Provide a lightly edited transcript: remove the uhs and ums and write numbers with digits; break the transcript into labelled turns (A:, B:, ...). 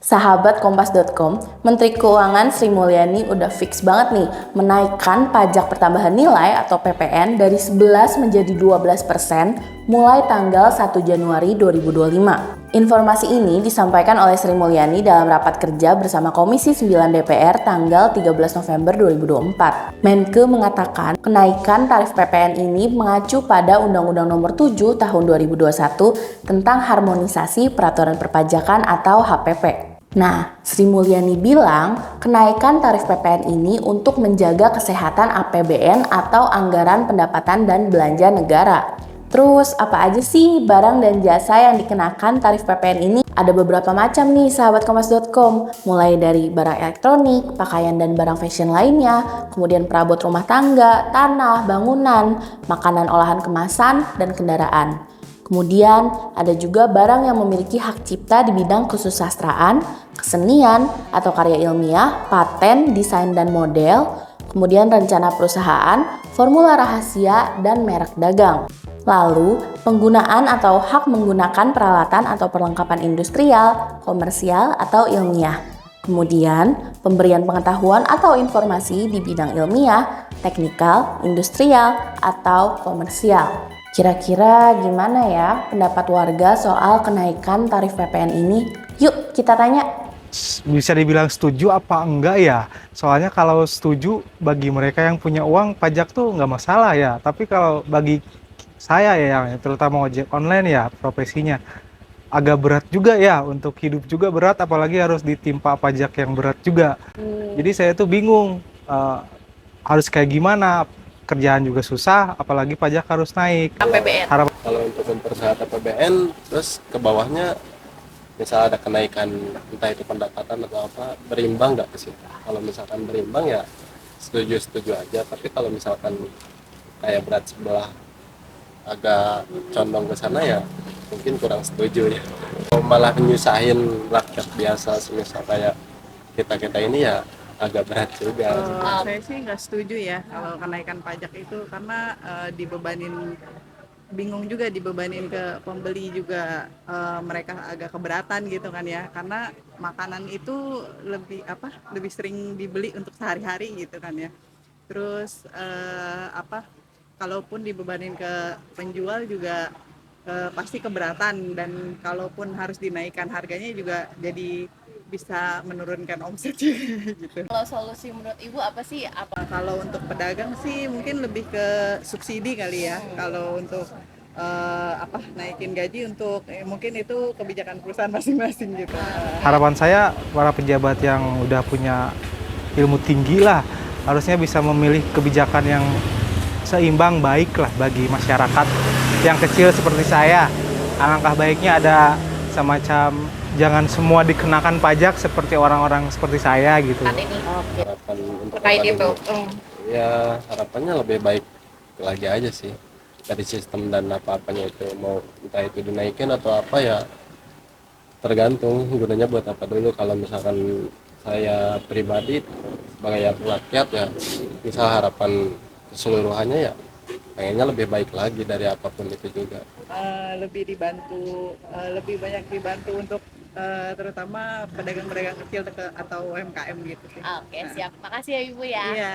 A: Sahabat Kompas.com, Menteri Keuangan Sri Mulyani udah fix banget nih menaikkan pajak pertambahan nilai atau PPN dari 11 menjadi 12% mulai tanggal 1 Januari 2025. Informasi ini disampaikan oleh Sri Mulyani dalam rapat kerja bersama Komisi 9 DPR tanggal 13 November 2024. Menke mengatakan kenaikan tarif PPN ini mengacu pada Undang-Undang Nomor 7 Tahun 2021 tentang harmonisasi peraturan perpajakan atau HPP. Nah, Sri Mulyani bilang kenaikan tarif PPN ini untuk menjaga kesehatan APBN atau anggaran pendapatan dan belanja negara. Terus apa aja sih barang dan jasa yang dikenakan tarif PPN ini? Ada beberapa macam nih sahabat Kompas.com, mulai dari barang elektronik, pakaian dan barang fashion lainnya, kemudian perabot rumah tangga, tanah, bangunan, makanan olahan kemasan, dan kendaraan. Kemudian ada juga barang yang memiliki hak cipta di bidang kesusastraan, kesenian atau karya ilmiah, paten, desain dan model, kemudian rencana perusahaan, formula rahasia, dan merek dagang. Lalu, penggunaan atau hak menggunakan peralatan atau perlengkapan industrial, komersial, atau ilmiah. Kemudian, pemberian pengetahuan atau informasi di bidang ilmiah, teknikal, industrial, atau komersial. Kira-kira gimana ya pendapat warga soal kenaikan tarif PPN ini? Yuk kita tanya.
B: Bisa dibilang setuju apa enggak ya? Soalnya kalau setuju bagi mereka yang punya uang pajak tuh nggak masalah ya. Tapi kalau bagi saya ya, yang terutama ojek online ya profesinya agak berat juga ya, untuk hidup juga berat, apalagi harus ditimpa pajak yang berat juga. Jadi saya tuh bingung harus kayak gimana. Kerjaan juga susah, apalagi pajak harus naik.
A: APBN.
C: Kalau untuk mempersehat APBN, terus ke bawahnya misal ada kenaikan entah itu pendapatan atau apa, berimbang nggak ke situ? Kalau misalkan berimbang ya setuju aja, tapi kalau misalkan kayak berat sebelah agak condong ke sana ya mungkin kurang setuju ya. Kalau malah menyusahin rakyat biasa semisal kayak kita ini ya agak berat juga.
D: Saya sih nggak setuju ya kalau kenaikan pajak itu, karena bingung juga dibebanin ke pembeli juga, mereka agak keberatan gitu kan ya, karena makanan itu lebih sering dibeli untuk sehari-hari gitu kan ya. Terus kalaupun dibebanin ke penjual juga pasti keberatan, dan kalaupun harus dinaikkan harganya juga jadi bisa menurunkan omset juga gitu.
A: Kalau solusi menurut Ibu apa sih?
D: Kalau untuk pedagang sih mungkin lebih ke subsidi kali ya. Kalau untuk naikin gaji untuk mungkin itu kebijakan perusahaan masing-masing gitu.
B: Harapan saya para pejabat yang udah punya ilmu tinggi lah harusnya bisa memilih kebijakan yang seimbang, baik lah bagi masyarakat yang kecil seperti saya. Alangkah baiknya ada semacam jangan semua dikenakan pajak seperti orang-orang seperti saya gitu.
C: Harapan untuk
A: Terkait itu.
C: Ya harapannya lebih baik lagi aja sih dari sistem dan apa-apanya itu, mau entah itu dinaikin atau apa ya tergantung gunanya buat apa dulu. Kalau misalkan saya pribadi sebagai rakyat ya, misal harapan keseluruhannya ya pengennya lebih baik lagi dari apapun itu juga.
D: Lebih banyak dibantu untuk terutama pedagang-pedagang kecil atau UMKM gitu sih.
A: Oke, siap. Makasih ya Ibu ya.
D: Iya.